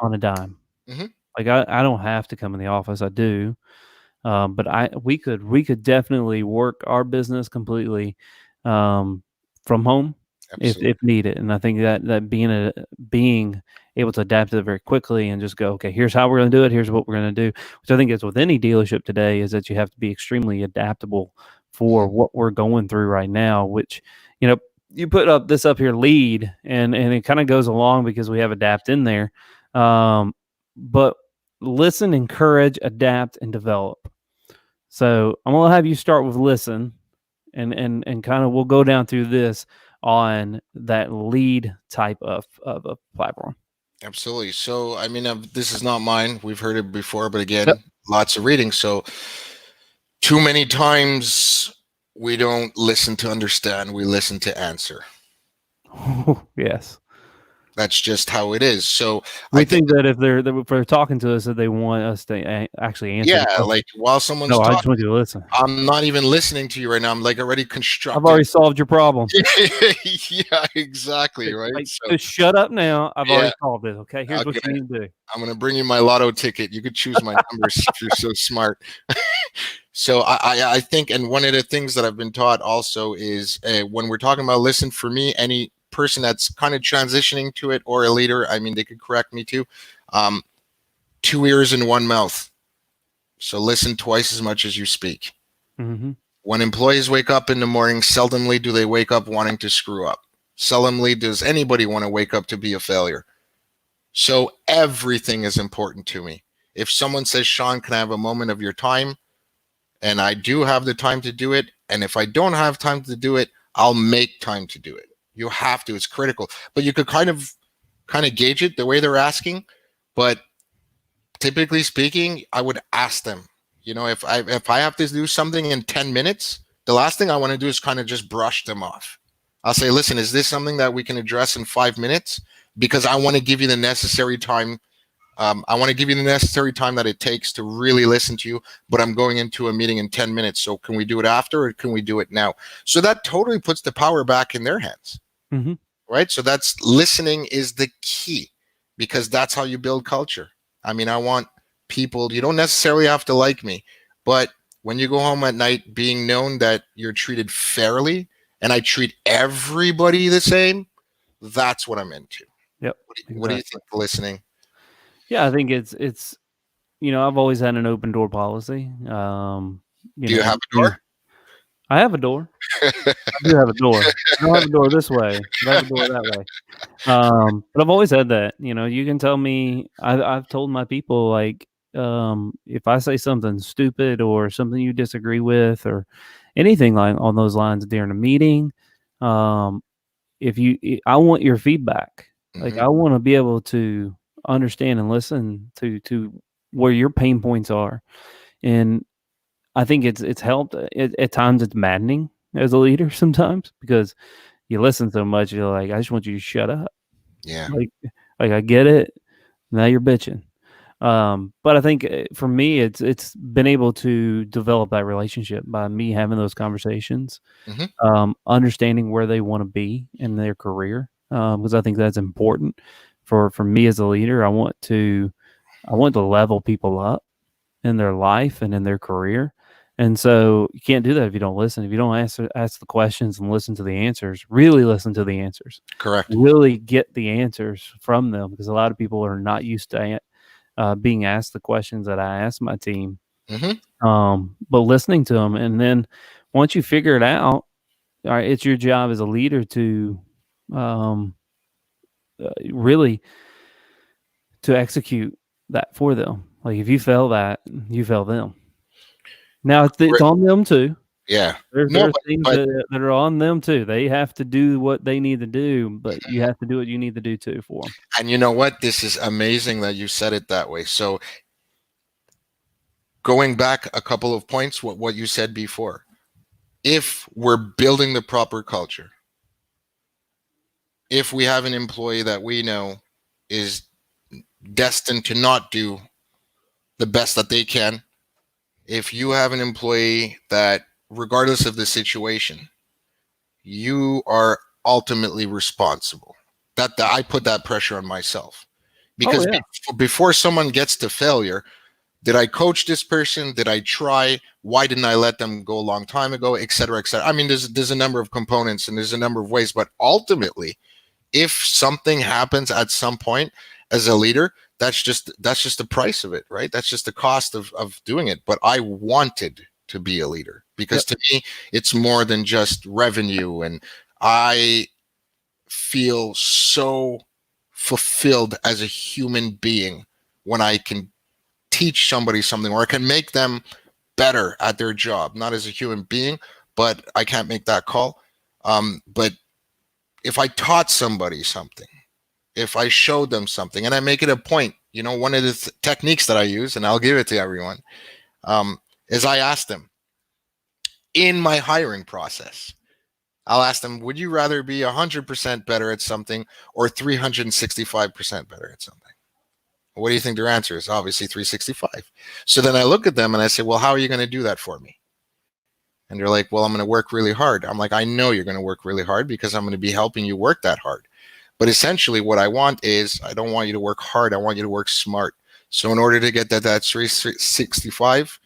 on a dime. Like I don't have to come in the office. I do. But we could definitely work our business completely from home if needed. And I think that being able to adapt to it very quickly and just go, okay, here's how we're going to do it. Here's what we're going to do. Which I think is with any dealership today is that you have to be extremely adaptable for what we're going through right now. Which you put up here lead, and it kind of goes along because we have adapt in there. But listen, encourage, adapt, and develop. So I'm going to have you start with listen and kind of we'll go down through this on that lead type of a platform. Absolutely. So, I mean, this is not mine. We've heard it before, but again, lots of reading. So too many times we don't listen to understand. We listen to answer. Yes. That's just how it is. So I think that if they're talking to us, that they want us to actually answer. Yeah, like while someone's talking, I just want you to listen. I'm not even listening to you right now. I'm like already constructing. I've already solved your problem. Yeah, right. Like, so shut up now. I've already solved it. Okay, here's what you need to do. I'm going to bring you my lotto ticket. You could choose my numbers if you're so smart. So I think, and one of the things that I've been taught also is when we're talking about listen, for me, any person that's kind of transitioning to it or a leader, I mean, they could correct me too. 2 ears and 1 mouth. So listen twice as much as you speak. When employees wake up in the morning, seldomly do they wake up wanting to screw up. Seldomly does anybody want to wake up to be a failure. So everything is important to me. If someone says, Shawn, can I have a moment of your time? And I do have the time to do it. And if I don't have time to do it, I'll make time to do it. You have to, it's critical. But you could kind of gauge it the way they're asking. But typically speaking, I would ask them, if I have to do something in 10 minutes, the last thing I want to do is kind of just brush them off. I'll say, listen, is this something that we can address in 5 minutes? Because I want to give you the necessary time. I want to give you the necessary time that it takes to really listen to you, but I'm going into a meeting in 10 minutes. So can we do it after, or can we do it now? So that totally puts the power back in their hands, right? So that's listening is the key, because that's how you build culture. I mean, I want people, you don't necessarily have to like me, but when you go home at night being known that you're treated fairly and I treat everybody the same, that's what I'm into. Yep. What do you think of listening? Yeah, I think it's I've always had an open door policy. Do you have a door? I have a door. I do have a door. I don't have a door this way. I have a door that way. But I've always had that. You can tell me. I've told my people, like, if I say something stupid or something you disagree with or anything like on those lines during a meeting, I want your feedback. Like, I want to be able to understand and listen to where your pain points are. And I think it's helped. At times it's maddening as a leader sometimes, because you listen so much, you're like, I just want you to shut up. Yeah. Like I get it. Now you're bitching. But I think for me, it's been able to develop that relationship by me having those conversations, understanding where they want to be in their career, because I think that's important for me as a leader. I want to level people up in their life and in their career. And so you can't do that if you don't listen. If you don't ask the questions and listen to the answers, really listen to the answers. Correct. Really get the answers from them, because a lot of people are not used to being asked the questions that I ask my team. But listening to them, and then once you figure it out, all right, it's your job as a leader to really to execute that for them. Like, if you fail that, you fail them. Now it's on them too. Yeah. There's things that are on them too. They have to do what they need to do, but you have to do what you need to do too for them. And you know what? This is amazing that you said it that way. So going back a couple of points, what you said before, if we're building the proper culture, if we have an employee that we know is destined to not do the best that they can, if you have an employee that, regardless of the situation, you are ultimately responsible. That I put that pressure on myself, because before someone gets to failure, did I coach this person? Did I try? Why didn't I let them go a long time ago, et cetera, et cetera? I mean, there's a number of components and there's a number of ways, but ultimately, if something happens at some point as a leader, that's just the price of it, right? That's just the cost of doing it. But I wanted to be a leader, because to me, it's more than just revenue. And I feel so fulfilled as a human being when I can teach somebody something, or I can make them better at their job, not as a human being, but I can't make that call. But if I taught somebody something, if I showed them something, and I make it a point, one of the techniques that I use, and I'll give it to everyone, is I ask them in my hiring process, I'll ask them, would you rather be 100% better at something or 365% better at something? What do you think their answer is? Obviously 365. So then I look at them and I say, well, how are you going to do that for me? And they're like, well, I'm going to work really hard. I'm like, I know you're going to work really hard, because I'm going to be helping you work that hard. But essentially what I want is, I don't want you to work hard. I want you to work smart. So in order to get that 365,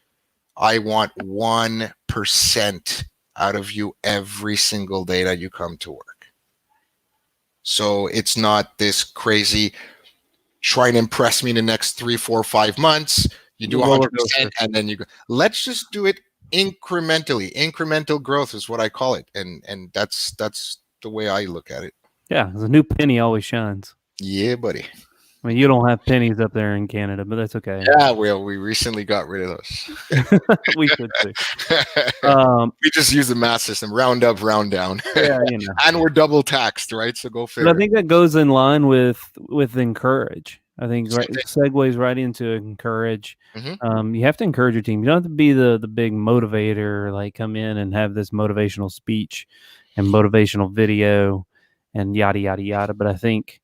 I want 1% out of you every single day that you come to work. So it's not this crazy, try and impress me in the next 3, 4, 5 months. You do 100% and then you go. Let's just do it incrementally. Incremental growth is what I call it. And that's the way I look at it. Yeah, the new penny always shines. Yeah, buddy. I mean, you don't have pennies up there in Canada, but that's okay. Yeah, well, we recently got rid of those. We should too. We just use the math system, round up, round down. Yeah, And we're double taxed, right? So go But figure. I think that goes in line with encourage. I think Same right, thing. segues right into encourage. Mhm. You have to encourage your team. You don't have to be the big motivator, like come in and have this motivational speech and motivational video and yada yada yada. But I think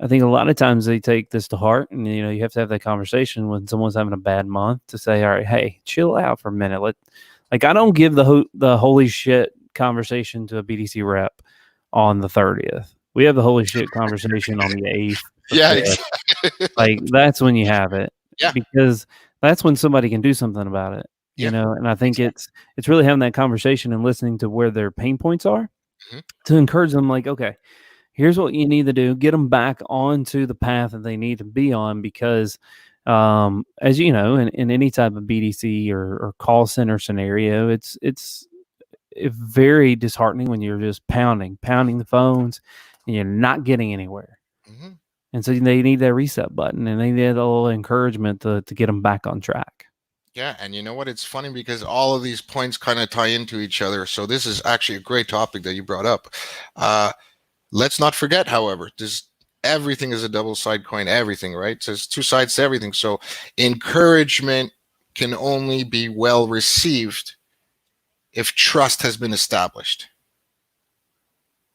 a lot of times they take this to heart, and you have to have that conversation when someone's having a bad month to say, all right, hey, chill out for a minute. Like I don't give the holy shit conversation to a BDC rep on the 30th. We have the holy shit conversation on the 8th. Yeah, 5th. exactly. Like that's when you have it. Yeah. Because that's when somebody can do something about it. Yeah. And I think it's really having that conversation and listening to where their pain points are Mhm. to encourage them, like, okay, here's what you need to do. Get them back onto the path that they need to be on, because as you know, in any type of BDC or call center scenario, it's very disheartening when you're just pounding the phones and you're not getting anywhere. Mhm. And so they need that reset button, and they need a little encouragement to get them back on track. Yeah, and you know what? It's funny because all of these points kind of tie into each other. So this is actually a great topic that you brought up. Let's not forget, however, everything is a double side coin. Everything, right? So there's two sides to everything. So encouragement can only be well received if trust has been established.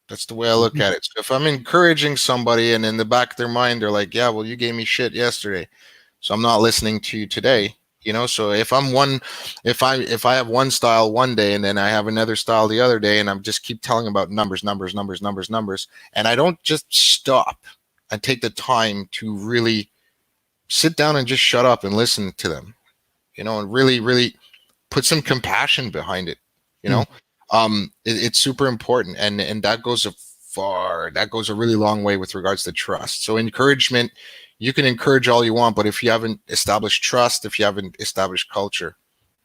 That's the way I look at it. So if I'm encouraging somebody and in the back of their mind, they're like, yeah, well, you gave me shit yesterday, so I'm not listening to you today. So if I have one style one day and then I have another style the other day, and I'm just keep telling about numbers, and I don't just stop and take the time to really sit down and just shut up and listen to them, and really, really put some compassion behind it, it's super important, and that goes a really long way with regards to trust. So encouragement, you can encourage all you want, but if you haven't established trust, if you haven't established culture,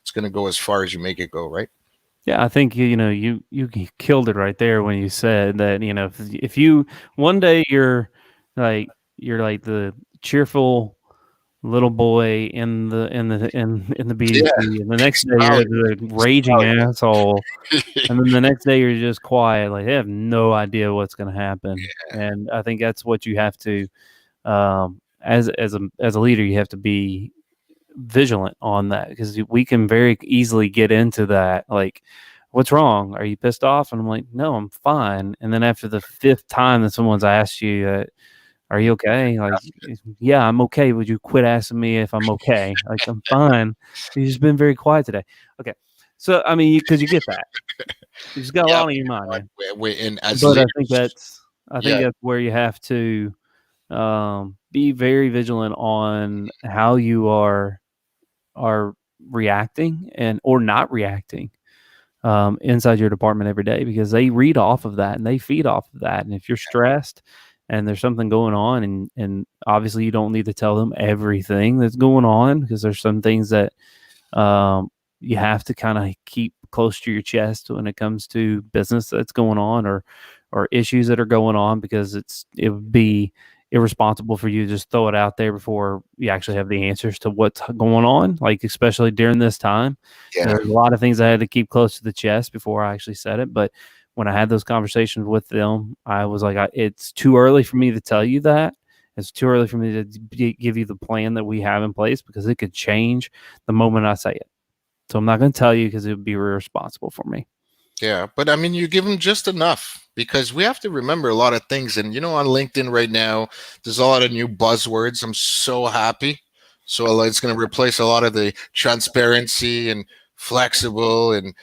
it's going to go as far as you make it go, right? Yeah, I think you killed it right there when you said that. If you one day you're like the cheerful little boy in the BDC, Yeah. and the next day you're the raging asshole, and then the next day you're just quiet, like they have no idea what's going to happen. Yeah. And I think that's what you have to, as a leader, you have to be vigilant on that, because we can very easily get into that, like, what's wrong? Are you pissed off? And I'm like, no, I'm fine. And then after the 5th time that someone's asked you, are you okay? Like, yeah, I'm okay. Would you quit asking me if I'm okay? Like, I'm fine. You've just been very quiet today. Okay. So, I mean, because you get that. You just got a lot on your mind, man. But I think that's where you have to be very vigilant on how you are reacting or not reacting inside your department every day, because they read off of that and they feed off of that. And if you're stressed and there's something going on, and obviously you don't need to tell them everything that's going on, because there's some things that you have to kind of keep close to your chest when it comes to business that's going on, or issues that are going on, because it would be irresponsible for you to just throw it out there before you actually have the answers to what's going on, like especially during this time. There's a lot of things I had to keep close to the chest before I actually said it. But when I had those conversations with them, I was like, it's too early for me to tell you that. It's too early for me to give you the plan that we have in place, because it could change the moment I say it. So I'm not going to tell you, because it would be irresponsible for me. Yeah, but I mean, you give them just enough, because we have to remember a lot of things. And on LinkedIn right now, there's a lot of new buzzwords. I'm so happy. So it's going to replace a lot of the transparency and flexible and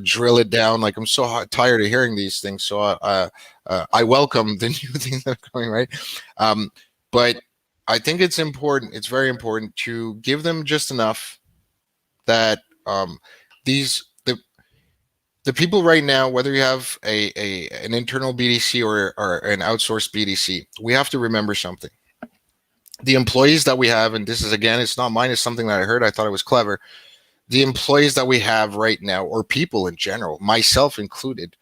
drill it down. Like, I'm so tired of hearing these things. So I welcome the new things that are coming, right? But I think it's important. It's very important to give them just enough that the people right now, whether you have an internal BDC or an outsourced BDC, we have to remember something. The employees that we have, and this is, again, it's not mine, it's something that I heard, I thought it was clever. The employees that we have right now, or people in general, myself included,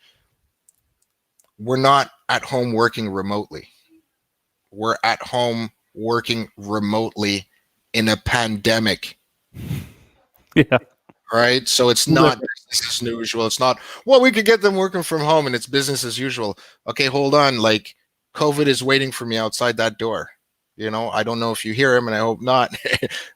we're not at home working remotely. We're at home working remotely in a pandemic. Yeah. Right. So it's not business as usual. It's not, well, we could get them working from home and it's business as usual. Okay, hold on. Like, COVID is waiting for me outside that door. I don't know if you hear him, and I hope not,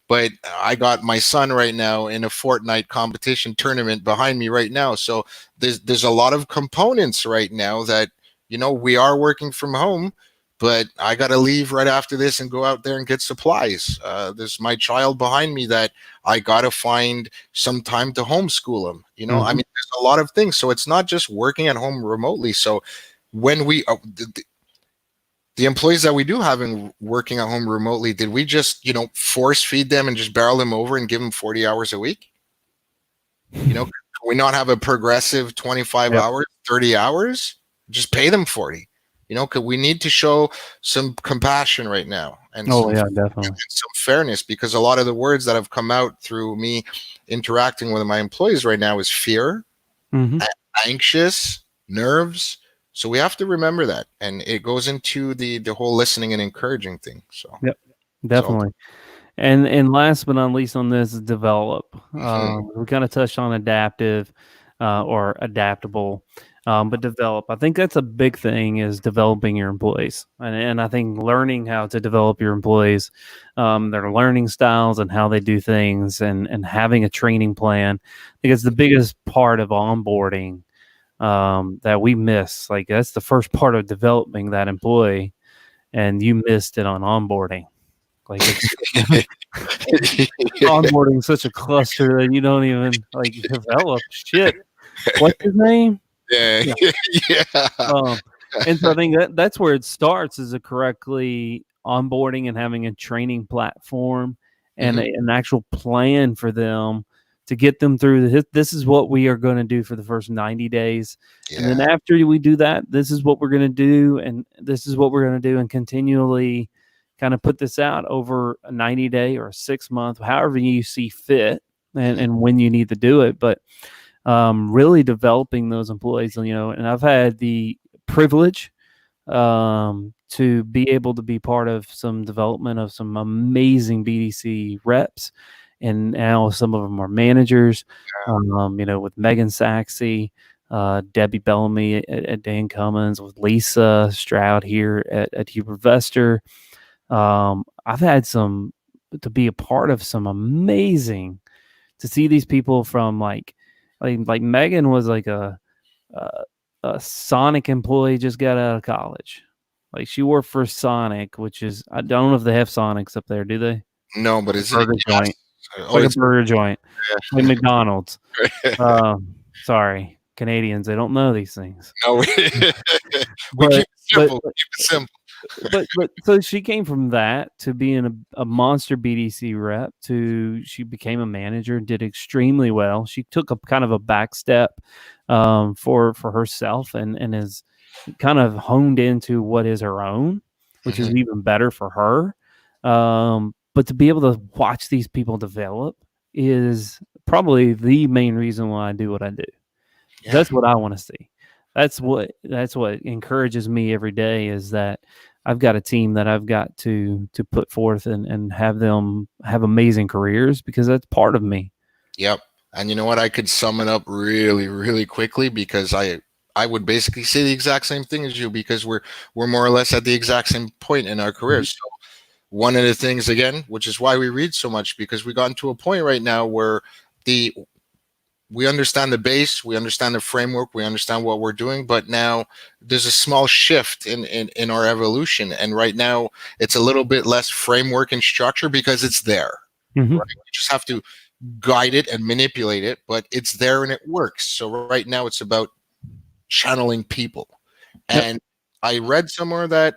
but I got my son right now in a Fortnite competition tournament behind me right now. So there's a lot of components right now that, we are working from home, but I got to leave right after this and go out there and get supplies. There's my child behind me that I got to find some time to homeschool him. I mean, there's a lot of things. So it's not just working at home remotely. So when we, the employees that we do have working at home remotely, did we just, force feed them and just barrel them over and give them 40 hours a week? Can we not have a progressive 25 hours, 30 hours? Just pay them 40. Because we need to show some compassion right now and definitely some fairness, because a lot of the words that have come out through me interacting with my employees right now is fear, anxious, nerves. So we have to remember that, and it goes into the whole listening and encouraging thing. So definitely. And last but not least on this is develop. We kind of touched on adaptive or adaptable. But develop. I think that's a big thing, is developing your employees. And I think learning how to develop your employees, their learning styles and how they do things, and having a training plan. I think it's the biggest part of onboarding that we miss. Like, that's the first part of developing that employee, and you missed it on onboarding. Like, onboarding is such a cluster that you don't even develop shit. What's his name? Yeah. And so I think that's where it starts, is a correctly onboarding and having a training platform and an actual plan for them to get them through. This is what we are going to do for the first 90 days. Yeah. And then after we do that, this is what we're going to do. And this is what we're going to do, and continually kind of put this out over a 90-day or a 6-month, however you see fit, and when you need to do it. But really developing those employees, and I've had the privilege to be able to be part of some development of some amazing BDC reps, and now some of them are managers, with Megan Saxey, Debbie Bellamy at Dan Cummins, with Lisa Stroud here at Hubert Vester. I've had to be a part of some amazing, to see these people from like Megan was like a Sonic employee, just got out of college. Like, she worked for Sonic, which is, I don't know if they have Sonics up there, do they? No, but it's a burger joint. Like a burger joint, like McDonald's. Sorry, Canadians, they don't know these things. No, we keep it simple. Keep it simple. But so she came from that to being a monster BDC rep to she became a manager, did extremely well. She took a kind of a back step for herself, and is kind of honed into what is her own, which is even better for her. But to be able to watch these people develop is probably the main reason why I do what I do. Yeah. That's what I want to see. That's what encourages me every day, is that I've got a team that I've got to put forth and have them have amazing careers, because that's part of me. Yep. And you know what? I could sum it up really, really quickly, because I would basically say the exact same thing as you, because we're more or less at the exact same point in our careers. So one of the things, again, which is why we read so much, because we gotten to a point right now where we understand the base, we understand the framework, we understand what we're doing, but now there's a small shift in our evolution. And right now it's a little bit less framework and structure, because it's there. Right? We just have to guide it and manipulate it, but it's there and it works. So right now it's about channeling people. And I read somewhere that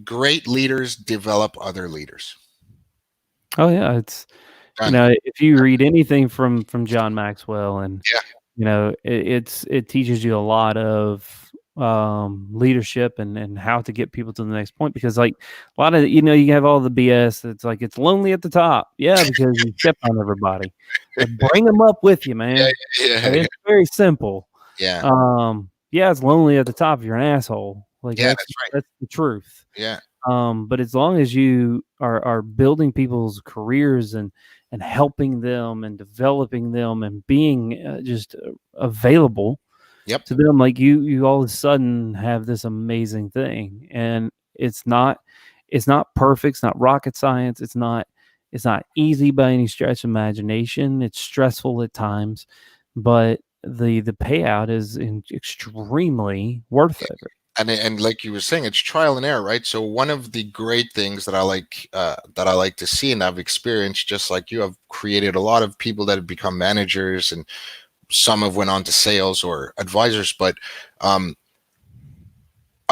great leaders develop other leaders. Oh yeah, it's if you read anything from John Maxwell, and it teaches you a lot of leadership and how to get people to the next point, because like a lot of you have all the BS. It's like, it's lonely at the top, because you step on everybody. But bring them up with you, man. It's very simple. It's lonely at the top if you're an asshole. Like, that's the truth. But as long as you are building people's careers and helping them and developing them and being just available Yep. to them, like you all of a sudden have this amazing thing. And it's not perfect. It's not rocket science. It's not easy by any stretch of imagination. It's stressful at times, but the payout is extremely worth it. And like you were saying, it's trial and error, right? So one of the great things that I like to see, and I've experienced, just like you, have created a lot of people that have become managers, and some have went on to sales or advisors. But I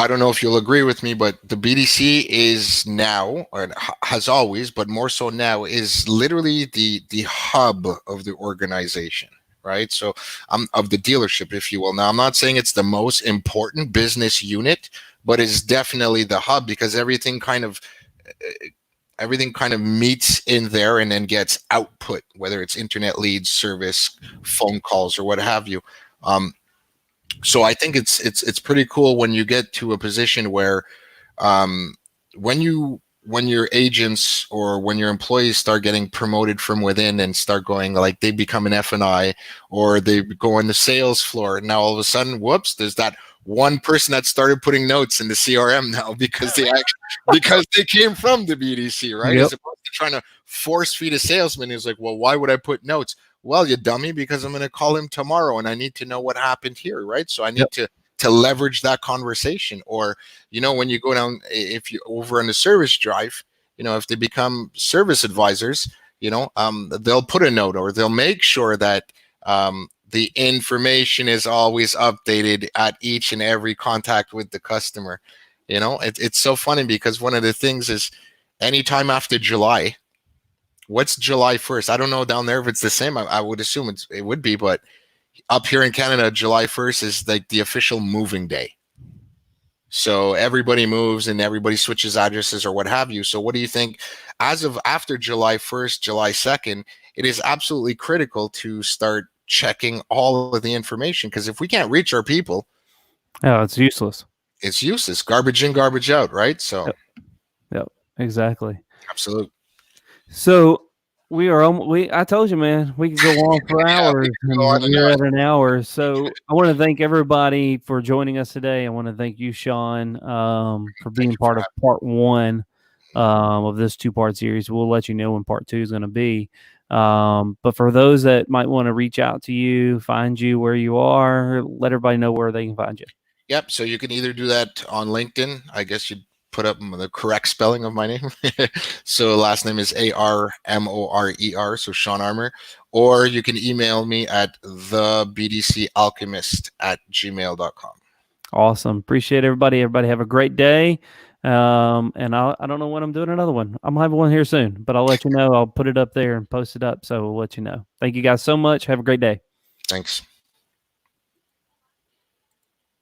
don't know if you'll agree with me, but the BDC is now, or has always, but more so now, is literally the hub of the organization, right? So of the dealership, if you will. Now, I'm not saying it's the most important business unit, but it's definitely the hub, because everything kind of meets in there and then gets output, whether it's internet leads, service, phone calls, or what have you. So I think it's pretty cool when you get to a position where when your agents or when your employees start getting promoted from within and start going, like, they become an F&I, or they go on the sales floor, and now all of a sudden, whoops, there's that one person that started putting notes in the CRM now because they came from the BDC, right? Yep. As opposed to trying to force feed a salesman who's like, well, why would I put notes? Well, you dummy, because I'm going to call him tomorrow and I need to know what happened here, right? So I need to leverage that conversation. Or, when you go down, if you're over on the service drive, if they become service advisors, they'll put a note, or they'll make sure that the information is always updated at each and every contact with the customer. It's so funny, because one of the things is, anytime after July, what's July 1st? I don't know down there if it's the same. I would assume it would be, but up here in Canada, July 1st is like the official moving day. So everybody moves and everybody switches addresses or what have you. So what do you think, as of after July 1st, July 2nd, it is absolutely critical to start checking all of the information, because if we can't reach our people, it's useless. It's useless. Garbage in, garbage out, right? So Yep, exactly. Absolutely. So I told you, man, we could go on for hours, and we're at an hour. So I want to thank everybody for joining us today. I want to thank you, Shawn, for being part of part one of this two-part series. We'll let you know when part two is going to be. But for those that might want to reach out to you, find you where you are, let everybody know where they can find you. Yep. So you can either do that on LinkedIn. I guess you'd put up the correct spelling of my name. So last name is Armorer, so Shawn Armorer. Or you can email me at thebdcalchemist@gmail.com. Awesome. Appreciate everybody. Everybody have a great day. And I don't know when I'm doing another one. I'm gonna have one here soon, but I'll let you know. I'll put it up there and post it up, so we'll let you know. Thank you guys so much. Have a great day. Thanks.